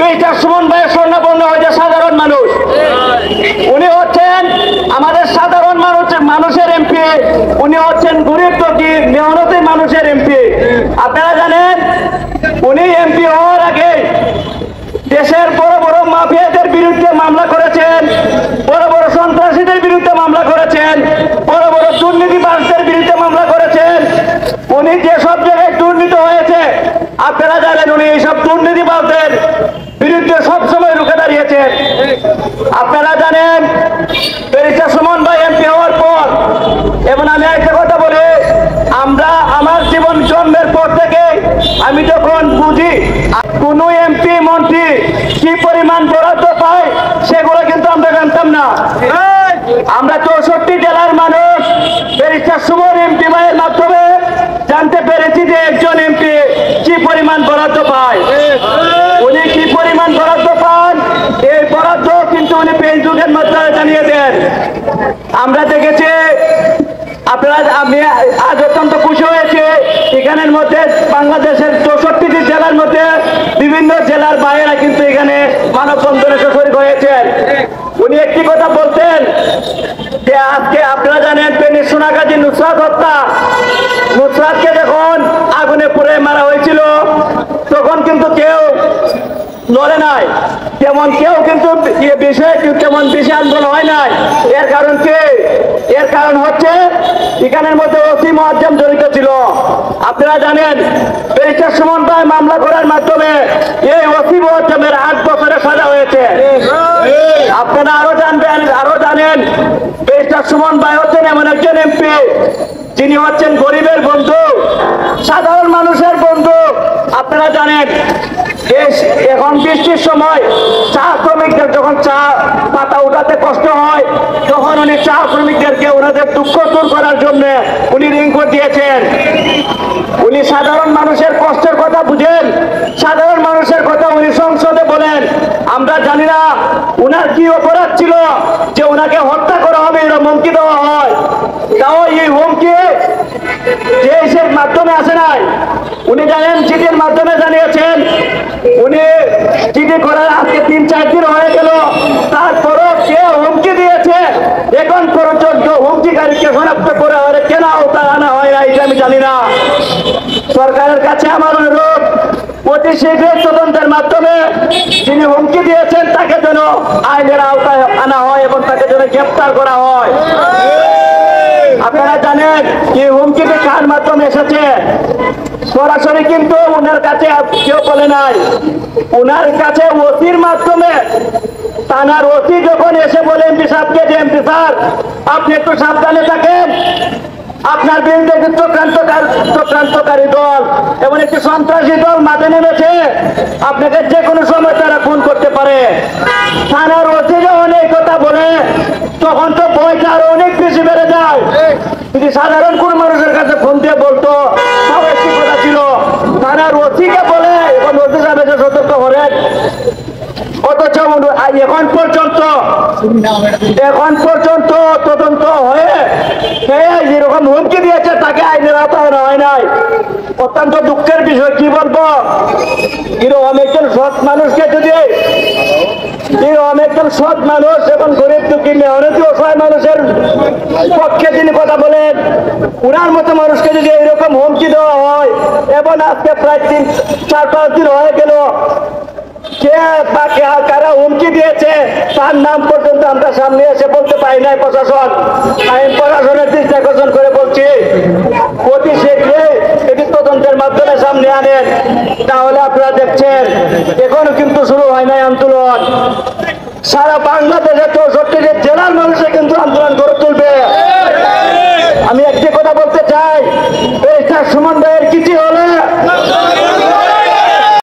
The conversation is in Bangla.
ব্যারিস্টার সুমন ভাইয়ের স্বর্ণাপন্ন হয়েছে সাধারণ মানুষ। উনি হচ্ছেন আমাদের সাধারণ মানুষের এমপি, উনি হচ্ছেন গরিব দুঃখী মেহনতি মানুষের এমপি। আপনারা জানেন উনি এমপি হওয়ার আগে দেশের বড় বড় মাফিয়াদের বিরুদ্ধে মামলা করেছেন, বড় বড় সন্ত্রাসীদের বিরুদ্ধে মামলা করেছেন, বড় বড় দুর্নীতিবাজদের বিরুদ্ধে মামলা করেছেন। উনি যেসব জায়গায় দুর্নীতি হয়েছে আপনারা জানেন উনি এইসব দুর্নীতিবাজদের বিরুদ্ধে সবসময় রুখে দাঁড়িয়েছেন। আপনারা জানেন ব্যারিস্টার সুমন ভাই এমপি হওয়ার পর, এবং আমি একটা কথা বলি, আমরা আমার জীবন জন্মের পর থেকে আমি যখন বুঝি কোন এমপি মন্ত্রী কি পরিমাণ বরাদ্দ পায় সেগুলো কিন্তু আমরা জানতাম না। আমরা 64 জেলার মানুষ ব্যারিস্টার সুমন এমপি ভাইয়ের মাধ্যমে জানতে পেরেছি যে একজন এমপি কি পরিমাণ বরাদ্দ পায়। উনি কি পরিমাণ বরাদ্দ পান এই বরাদ্দ কিন্তু উনি ফেসবুকের মাধ্যমে জানিয়ে দেন। আমরা দেখেছি আপনারা, আমি আজ অত্যন্ত খুশি হয়েছে এখানের মধ্যে বাংলাদেশের 64টি জেলার মধ্যে বিভিন্ন জেলার বাইরেরা কিন্তু এখানে মানববন্ধনে শরিক হয়েছেন। উনি একটি কথা বলতেন যে আজকে আপনারা জানেন ফেনীর সোনাগাজী নুসরাত হত্যা, নুসরাতকে যখন আগুনে পুড়ে মারা হয়েছিল তখন কিন্তু কেউ লড়ে নাই, তেমন কেউ কিন্তু বিষয়ে তেমন বেশি আন্দোলন হয় নাই। এর কারণ কি? এর কারণ হচ্ছে এখানের মধ্যে ওসি মুআজ্জম জড়িত ছিল। আপনারা জানেন ব্যারিস্টার সুমন ভাই মামলা করার মাধ্যমে এই ওসি মুআজ্জমের 8 বছরের সাজা হয়েছে। আপনারা আরো জানেন ব্যারিস্টার সুমন ভাই হচ্ছেন এমন একজন এমপি যিনি হচ্ছেন গরিবের বন্ধু, সাধারণ মানুষের বন্ধু। আপনারা জানেন এখন বৃষ্টির সময় চা শ্রমিকদের যখন চা পাতা উঠাতে কষ্ট হয় তখন উনি চা শ্রমিকদেরকে ওনাদের দুঃখ দূর করার জন্য উনি রিংকোট দিয়েছেন। উনি সাধারণ মানুষের কষ্টের কথা বুঝেন, সাধারণ মানুষের কথা উনি সংসদে বলেন। আমরা জানি না উনার কি অপরাধ ছিল যে উনাকে হত্যা করা হবে এরকম হুমকি দেওয়া হয়। তাও এই হুমকি দেশের মাধ্যমে আসে নাই, উনি জানেন চিঠির মাধ্যমে জানিয়েছেন। উনি চিঠি করার আজকে 3-4 দিন হয়ে গেল, তারপরও কে হুমকি দিয়েছে এখন পর্যন্ত হুমকিকারীকে শনাক্ত করে কেন আওতায় আনা হয় না এটা আমি জানি না। সরকারের কাছে আমার অনুরোধ অতি শীঘ্র তদন্তের মাধ্যমে যিনি হুমকি দিয়েছেন তাকে যেন আইনের আওতায় আনা হয় এবং তাকে যেন গ্রেফতার করা হয়। আপনারা জানেন এই হুমকিটি কার মাধ্যমে এসেছে? সরাসরি কিন্তু ওনার কাছে কেউ বলে নাই, ওনার কাছে ওসির মাধ্যমে। থানার ওসি যখন এসে বলে এমপি সাহেবকে যে এমপি স্যার আপনি একটু সাবধানে থাকেন, আপনার বিরুদ্ধে একটি চক্রান্তকারী দল এবং একটি সন্ত্রাসী দল মাঠে নেমেছে, আপনাকে যে কোনো সময় তারা খুন করতে পারে। থানার ওসি যখন এই কথা বলে তখন তো ভয়টা আরো অনেক বেশি বেড়ে যায়। যদি সাধারণ কোন মানুষের কাছে ফোন দিয়ে বলতো তাও একটি কথা ছিল, থানার ওসিকে বলে এখন ওসি সাহেব এসে সতর্ক করেন। অথচ এখন পর্যন্ত তদন্ত হয়ে যেরকম হুমকি দিয়েছে তাকে আইনের আওতায় আনা হয় নাই। অত্যন্ত দুঃখের বিষয়, কি বলবো। এরকম একজন সৎ মানুষকে যদি সৎ মানুষ এবং গরিব দুঃখী মেহনতি অসহায় মানুষের পক্ষে যিনি কথা বলেন উনার মতো মানুষকে যদি এরকম হুমকি দেওয়া হয়, এবং আজকে প্রায় 4-5 দিন হয়ে গেল কে বা কারা হুমকি দিয়েছে তার নাম পর্যন্ত আমরা সামনে এসে বলতে পারি নাই। প্রশাসন, আইন প্রশাসনের দৃষ্টি আকর্ষণ করে বলছি অতি শীঘ্রই এটি তদন্তের মাধ্যমে সামনে আনেন। তাহলে আপনারা দেখছেন এখনো কিন্তু শুরু হয় নাই আন্দোলন। সারা বাংলাদেশে 64